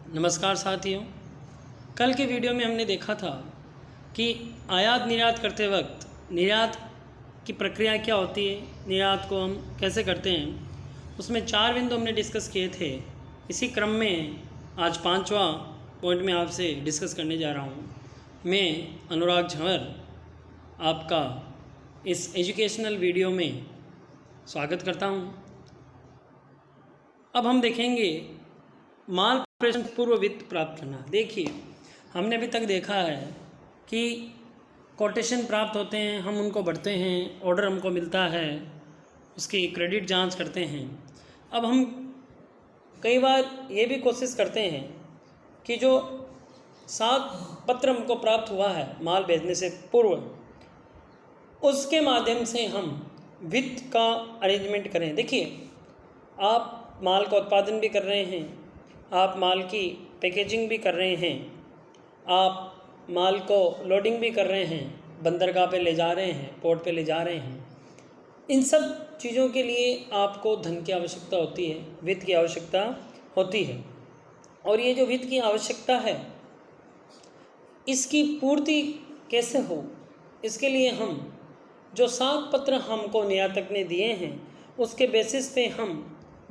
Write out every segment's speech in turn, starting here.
नमस्कार साथियों। कल के वीडियो में हमने देखा था कि आयात निर्यात करते वक्त निर्यात की प्रक्रिया क्या होती है, निर्यात को हम कैसे करते हैं। उसमें 4 बिंदु हमने डिस्कस किए थे। इसी क्रम में आज 5वां पॉइंट में आपसे डिस्कस करने जा रहा हूँ। मैं अनुराग झंवर आपका इस एजुकेशनल वीडियो में स्वागत करता हूँ। अब हम देखेंगे माल प्रेषण पूर्व वित्त प्राप्त करना। देखिए, हमने अभी तक देखा है कि कोटेशन प्राप्त होते हैं, हम उनको भरते हैं, ऑर्डर हमको मिलता है, उसकी क्रेडिट जांच करते हैं। अब हम कई बार ये भी कोशिश करते हैं कि जो सात पत्र हमको प्राप्त हुआ है माल भेजने से पूर्व, उसके माध्यम से हम वित्त का अरेंजमेंट करें। देखिए, आप माल का उत्पादन भी कर रहे हैं, आप माल की पैकेजिंग भी कर रहे हैं, आप माल को लोडिंग भी कर रहे हैं, बंदरगाह पे ले जा रहे हैं, पोर्ट पे ले जा रहे हैं। इन सब चीज़ों के लिए आपको धन की आवश्यकता होती है, वित्त की आवश्यकता होती है। और ये जो वित्त की आवश्यकता है, इसकी पूर्ति कैसे हो, इसके लिए हम जो 7 पत्र हमको निर्यातक ने दिए हैं, उसके बेसिस पे हम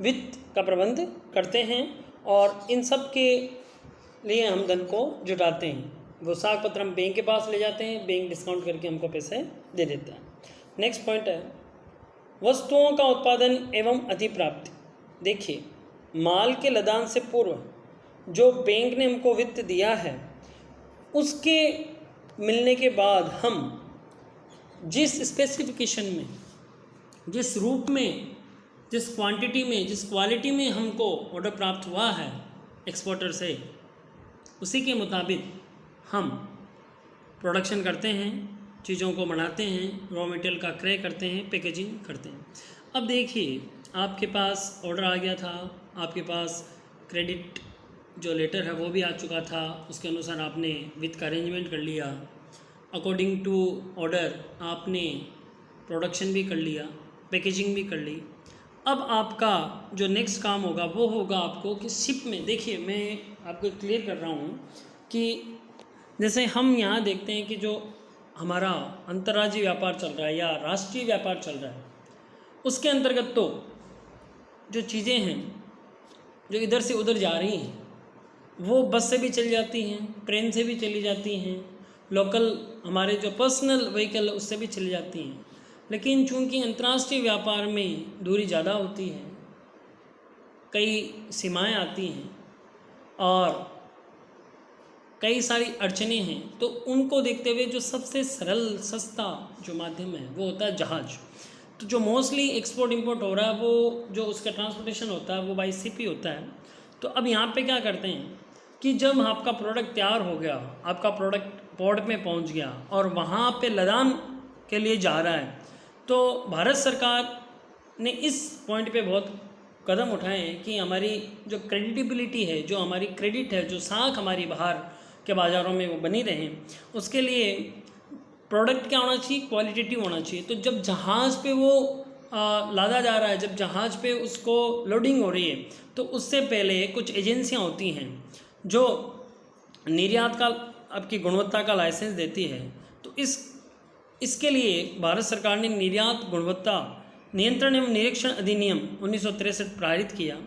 वित्त का प्रबंध करते हैं और इन सब के लिए हम धन को जुटाते हैं। वो 7 पत्र हम बैंक के पास ले जाते हैं, बैंक डिस्काउंट करके हमको पैसे दे देता है। नेक्स्ट पॉइंट है वस्तुओं का उत्पादन एवं अधिप्राप्ति। देखिए, माल के लदान से पूर्व जो बैंक ने हमको वित्त दिया है, उसके मिलने के बाद हम जिस स्पेसिफिकेशन में, जिस रूप में, जिस क्वांटिटी में, जिस क्वालिटी में हमको ऑर्डर प्राप्त हुआ है एक्सपोर्टर से, उसी के मुताबिक हम प्रोडक्शन करते हैं, चीज़ों को बनाते हैं, रॉ मटेरियल का क्रय करते हैं, पैकेजिंग करते हैं। अब देखिए, आपके पास ऑर्डर आ गया था, आपके पास क्रेडिट जो लेटर है वो भी आ चुका था, उसके अनुसार आपने वित्त का अरेंजमेंट कर लिया, अकॉर्डिंग टू ऑर्डर आपने प्रोडक्शन भी कर लिया, पैकेजिंग भी कर ली। अब आपका जो नेक्स्ट काम होगा वो होगा आपको कि शिप में, देखिए मैं आपको क्लियर कर रहा हूँ कि जैसे हम यहाँ देखते हैं कि जो हमारा अंतर्राज्यीय व्यापार चल रहा है या राष्ट्रीय व्यापार चल रहा है, उसके अंतर्गत तो जो चीज़ें हैं जो इधर से उधर जा रही हैं, वो बस से भी चली जाती हैं, ट्रेन से भी चली जाती हैं, लोकल हमारे जो पर्सनल व्हीकल उससे भी चली जाती हैं। लेकिन चूंकि अंतर्राष्ट्रीय व्यापार में दूरी ज़्यादा होती है, कई सीमाएं आती हैं और कई सारी अड़चनें हैं, तो उनको देखते हुए जो सबसे सरल सस्ता जो माध्यम है वो होता है जहाज़। तो जो मोस्टली एक्सपोर्ट इंपोर्ट हो रहा है, वो जो उसका ट्रांसपोर्टेशन होता है वो बाई शिप ही होता है। तो अब यहाँ पे क्या करते हैं कि जब आपका प्रोडक्ट तैयार हो गया, आपका प्रोडक्ट पोर्ट में पहुँच गया और वहाँ पे लदान के लिए जा रहा है, तो भारत सरकार ने इस पॉइंट पे बहुत कदम उठाए हैं कि हमारी जो क्रेडिबिलिटी है, जो हमारी क्रेडिट है, जो साख हमारी बाहर के बाज़ारों में वो बनी रहे, उसके लिए प्रोडक्ट क्या होना चाहिए, क्वालिटेटिव होना चाहिए। तो जब जहाज़ पे वो लादा जा रहा है, जब जहाज़ पे उसको लोडिंग हो रही है, तो उससे पहले कुछ एजेंसियाँ होती हैं जो निर्यात का आपकी गुणवत्ता का लाइसेंस देती है। तो इसके लिए भारत सरकार ने निर्यात गुणवत्ता नियंत्रण एवं निरीक्षण अधिनियम 1963 पारित किया।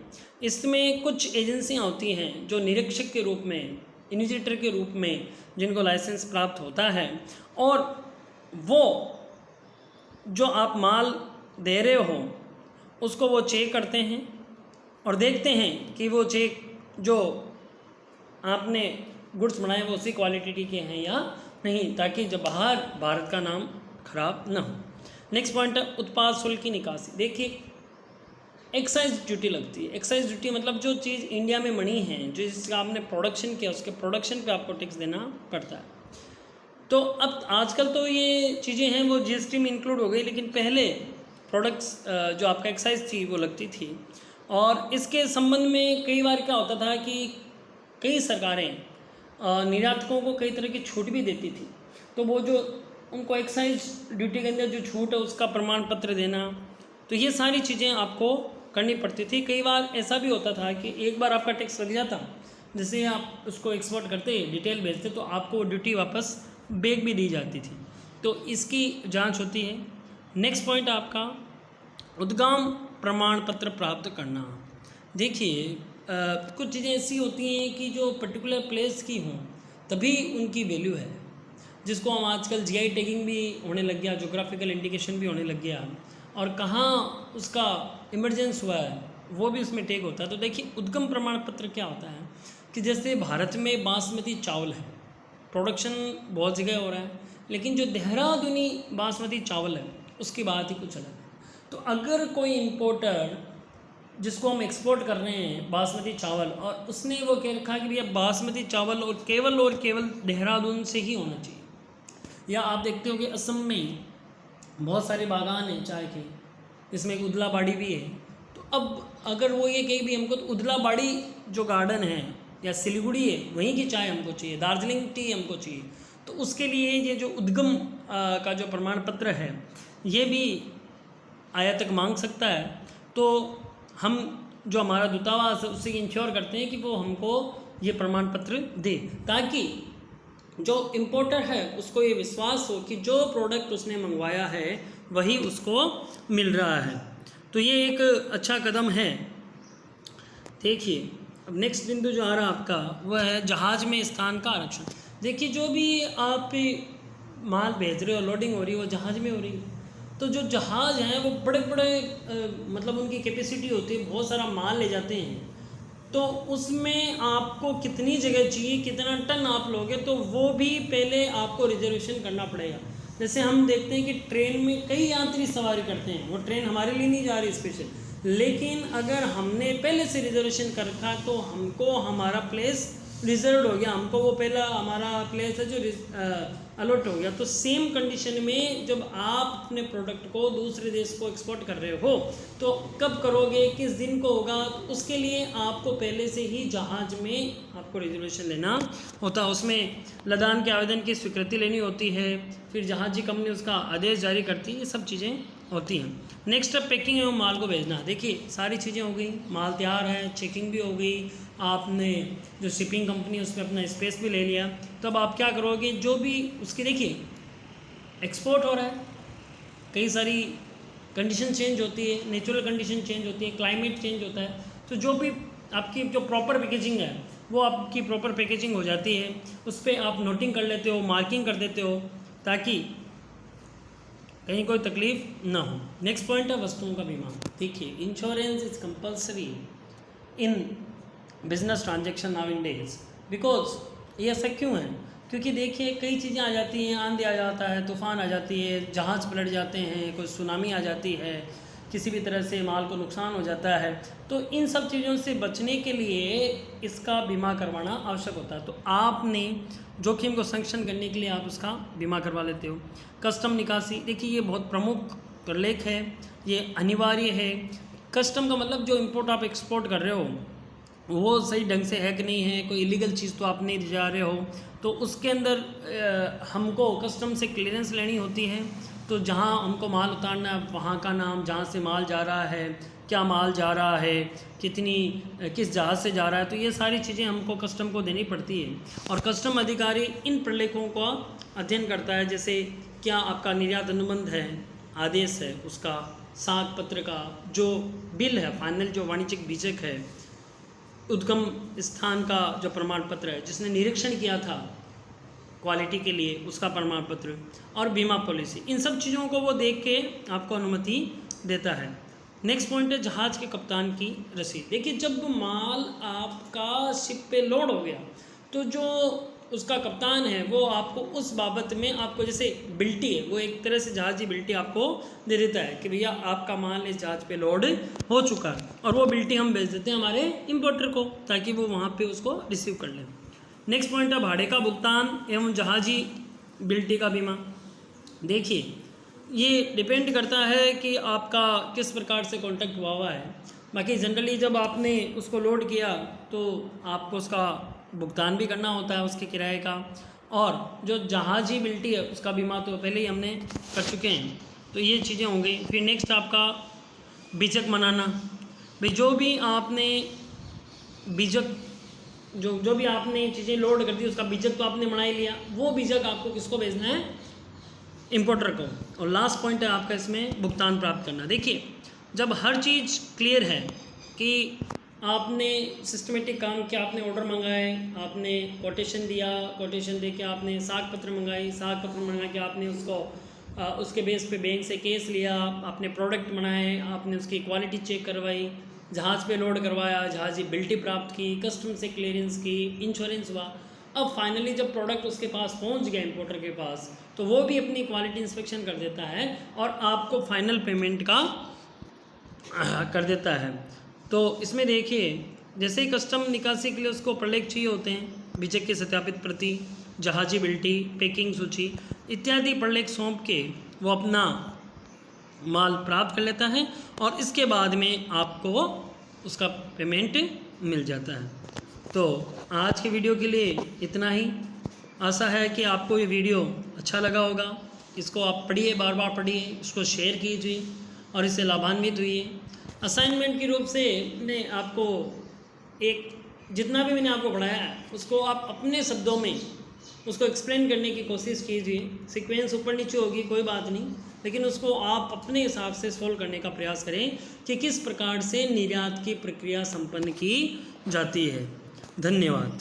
इसमें कुछ एजेंसियां होती हैं जो निरीक्षक के रूप में, इनिशिएटर के रूप में जिनको लाइसेंस प्राप्त होता है, और वो जो आप माल दे रहे हो उसको वो चेक करते हैं और देखते हैं कि वो चेक जो आपने गुड्स बनाए वो उसी क्वालिटी के हैं या नहीं, ताकि जब बाहर भारत का नाम खराब ना हो। नेक्स्ट पॉइंट है उत्पाद शुल्क की निकासी। देखिए, एक्साइज ड्यूटी लगती है। एक्साइज ड्यूटी मतलब जो चीज़ इंडिया में बनी है, जो जिसका आपने प्रोडक्शन किया, उसके प्रोडक्शन पे आपको टैक्स देना पड़ता है। तो अब आजकल तो ये चीज़ें हैं वो जीएसटी में इंक्लूड हो गई, लेकिन पहले प्रोडक्ट्स जो आपका एक्साइज थी वो लगती थी। और इसके संबंध में कई बार क्या होता था कि कई सरकारें निर्यातकों को कई तरह की छूट भी देती थी। तो वो जो उनको एक्साइज ड्यूटी के अंदर जो छूट है उसका प्रमाण पत्र देना, तो ये सारी चीज़ें आपको करनी पड़ती थी। कई बार ऐसा भी होता था कि एक बार आपका टैक्स लग जाता, जैसे आप उसको एक्सपोर्ट करते डिटेल भेजते तो आपको वो ड्यूटी वापस बैक भी दी जाती थी। तो इसकी जांच होती है। नेक्स्ट पॉइंट आपका उद्गम प्रमाण पत्र प्राप्त करना। देखिए कुछ चीज़ें ऐसी होती हैं कि जो पर्टिकुलर प्लेस की हों तभी उनकी वैल्यू है, जिसको हम आजकल जीआई टैगिंग भी होने लग गया, ज्योग्राफिकल इंडिकेशन भी होने लग गया, और कहाँ उसका इमरजेंस हुआ है वो भी उसमें टैग होता है। तो देखिए उद्गम प्रमाण पत्र क्या होता है कि जैसे भारत में बासमती चावल है, प्रोडक्शन बहुत जगह हो रहा है, लेकिन जो देहरादूनी बासमती चावल है उसकी बात ही कुछ अलग है। तो अगर कोई इम्पोर्टर जिसको हम एक्सपोर्ट कर रहे हैं बासमती चावल, और उसने वो कह रखा कि भैया बासमती चावल और केवल देहरादून से ही होना चाहिए, या आप देखते हो कि असम में बहुत सारे बागान हैं चाय के, इसमें एक उदलाबाड़ी भी है। तो अब अगर वो ये कहे भी हमको तो उदलाबाड़ी जो गार्डन है या सिलीगुड़ी है वहीं की चाय हमको चाहिए, दार्जिलिंग टी हमको चाहिए, तो उसके लिए ये जो उद्गम का जो प्रमाण पत्र है ये भी आयातक मांग सकता है। तो हम जो हमारा दूतावास है उससे इंश्योर करते हैं कि वो हमको ये प्रमाण पत्र दे, ताकि जो इम्पोर्टर है उसको ये विश्वास हो कि जो प्रोडक्ट उसने मंगवाया है वही उसको मिल रहा है। तो ये एक अच्छा कदम है। देखिए अब नेक्स्ट बिंदु जो आ रहा आपका वह है जहाज़ में स्थान का आरक्षण। देखिए जो भी आप माल भेज रहे हो, लोडिंग हो रही है, वो जहाज़ में हो रही है। तो जो जहाज़ हैं वो बड़े बड़े मतलब उनकी कैपेसिटी होती है, बहुत सारा माल ले जाते हैं। तो उसमें आपको कितनी जगह चाहिए, कितना टन आप लोगे, तो वो भी पहले आपको रिजर्वेशन करना पड़ेगा। जैसे हम देखते हैं कि ट्रेन में कई यात्री सवारी करते हैं, वो ट्रेन हमारे लिए नहीं जा रही स्पेशल, लेकिन अगर हमने पहले से रिजर्वेशन कर रखा तो हमको हमारा प्लेस रिजर्व हो गया, हमको वो पहला हमारा प्लेस है जो अलॉट हो गया। तो सेम कंडीशन में जब आप अपने प्रोडक्ट को दूसरे देश को एक्सपोर्ट कर रहे हो तो कब करोगे, किस दिन को होगा, तो उसके लिए आपको पहले से ही जहाज़ में आपको रिजर्वेशन लेना होता है। उसमें लदान के आवेदन की स्वीकृति लेनी होती है, फिर जहाजी कंपनी उसका आदेश जारी करती है, ये सब चीज़ें होती हैं। नेक्स्ट अब पैकिंग एवं माल को भेजना। देखिए सारी चीज़ें हो गई, माल तैयार है, चेकिंग भी हो गई, आपने जो शिपिंग कंपनी है उसमें अपना स्पेस भी ले लिया। तब आप क्या करोगे, जो भी उसकी देखिए एक्सपोर्ट हो रहा है, कई सारी कंडीशन चेंज होती है, नेचुरल कंडीशन चेंज होती है, क्लाइमेट चेंज होता है, तो जो भी आपकी जो प्रॉपर पैकेजिंग है वो आपकी प्रॉपर पैकेजिंग हो जाती है, उस पर आप नोटिंग कर लेते हो, मार्किंग कर देते हो, ताकि कहीं कोई तकलीफ ना हो। नेक्स्ट पॉइंट है वस्तुओं का बीमा। देखिए insurance is compulsory in business transaction now in days, because ये ऐसा क्यों है, क्योंकि देखिए कई चीज़ें आ जाती हैं, आंधी आ जाता है, तूफ़ान आ जाती है, जहाज़ पलट जाते हैं, कोई सुनामी आ जाती है, किसी भी तरह से माल को नुकसान हो जाता है। तो इन सब चीज़ों से बचने के लिए इसका बीमा करवाना आवश्यक होता है। तो आपने जोखिम को संरक्षण करने के लिए आप उसका बीमा करवा लेते हो। कस्टम निकासी, देखिए ये बहुत प्रमुख प्रलेख है, ये अनिवार्य है। कस्टम का मतलब जो इम्पोर्ट आप एक्सपोर्ट कर रहे हो वो सही ढंग से है कि नहीं है, कोई इलीगल चीज़ तो आप नहीं जा रहे हो, तो उसके अंदर हमको कस्टम से क्लियरेंस लेनी होती है। तो जहाँ हमको माल उतारना है वहाँ का नाम, जहाँ से माल जा रहा है, क्या माल जा रहा है, किस जहाज़ से जा रहा है, तो ये सारी चीज़ें हमको कस्टम को देनी पड़ती है। और कस्टम अधिकारी इन प्रलेखों का अध्ययन करता है, जैसे क्या आपका निर्यात अनुबंध है, आदेश है, उसका साख पत्र का जो बिल है, फाइनल जो वाणिज्यिक बीजक है, उद्गम स्थान का जो प्रमाण पत्र है, जिसने निरीक्षण किया था क्वालिटी के लिए, उसका प्रमाण पत्र, और बीमा पॉलिसी, इन सब चीज़ों को वो देख के आपको अनुमति देता है। नेक्स्ट पॉइंट है जहाज़ के कप्तान की रसीद। देखिए जब माल आपका शिप पे लोड हो गया तो जो उसका कप्तान है वो आपको उस बाबत में आपको जैसे बिल्टी है, वो एक तरह से जहाज़ी बिल्टी आपको दे देता है कि भैया आपका माल इस जहाज़ पे लोड हो चुका है, और वो बिल्टी हम भेज देते हैं हमारे इम्पोर्टर को ताकि वो वहाँ पे उसको रिसीव कर लें। नेक्स्ट पॉइंट है भाड़े का भुगतान एवं जहाज़ी बिल्टी का बीमा। देखिए ये डिपेंड करता है कि आपका किस प्रकार से कॉन्टैक्ट हुआ है। बाकी जनरली जब आपने उसको लोड किया तो आपको उसका भुगतान भी करना होता है उसके किराए का, और जो जहाज़ी बिल्टी है उसका बीमा तो पहले ही हमने कर चुके हैं। तो ये चीज़ें हो गई। फिर नेक्स्ट आपका बीजक मनाना। भाई जो भी आपने बीजक जो भी आपने चीज़ें लोड कर दी उसका बीजक तो आपने बना ही लिया, वो बीजक आपको किसको भेजना है, इंपोर्टर को। और लास्ट पॉइंट है आपका इसमें भुगतान प्राप्त करना। देखिए जब हर चीज़ क्लियर है कि आपने सिस्टमेटिक काम किया, आपने ऑर्डर मंगाए, आपने कोटेशन दिया, कोटेशन दे के आपने साख पत्र मंगाई, साख पत्र मंगा के आपने उसको उसके बेस पे बैंक से केस लिया, आपने प्रोडक्ट बनाए, आपने उसकी क्वालिटी चेक करवाई, जहाज़ पे लोड करवाया, जहाज़ की बिल्टी प्राप्त की, कस्टम से क्लियरेंस की, इंश्योरेंस हुआ। अब फाइनली जब प्रोडक्ट उसके पास पहुंच गया इंपोर्टर के पास, तो वो भी अपनी क्वालिटी इंस्पेक्शन कर देता है और आपको फाइनल पेमेंट का कर देता है। तो इसमें देखिए जैसे ही कस्टम निकासी के लिए उसको प्रलेख चाहिए होते हैं, बीजक की सत्यापित प्रति, जहाजी बिल्टी, पैकिंग सूची इत्यादि प्रलेख सौंप के वो अपना माल प्राप्त कर लेता है और इसके बाद में आपको उसका पेमेंट मिल जाता है। तो आज के वीडियो के लिए इतना ही। आशा है कि आपको ये वीडियो अच्छा लगा होगा। इसको आप पढ़िए, बार बार पढ़िए, इसको शेयर कीजिए और इससे लाभान्वित हुई। असाइनमेंट के रूप से मैंने आपको एक जितना भी मैंने आपको पढ़ाया है उसको आप अपने शब्दों में उसको एक्सप्लेन करने की कोशिश कीजिए। सीक्वेंस ऊपर नीचे होगी कोई बात नहीं, लेकिन उसको आप अपने हिसाब से सोल्व करने का प्रयास करें कि किस प्रकार से निर्यात की प्रक्रिया संपन्न की जाती है। धन्यवाद।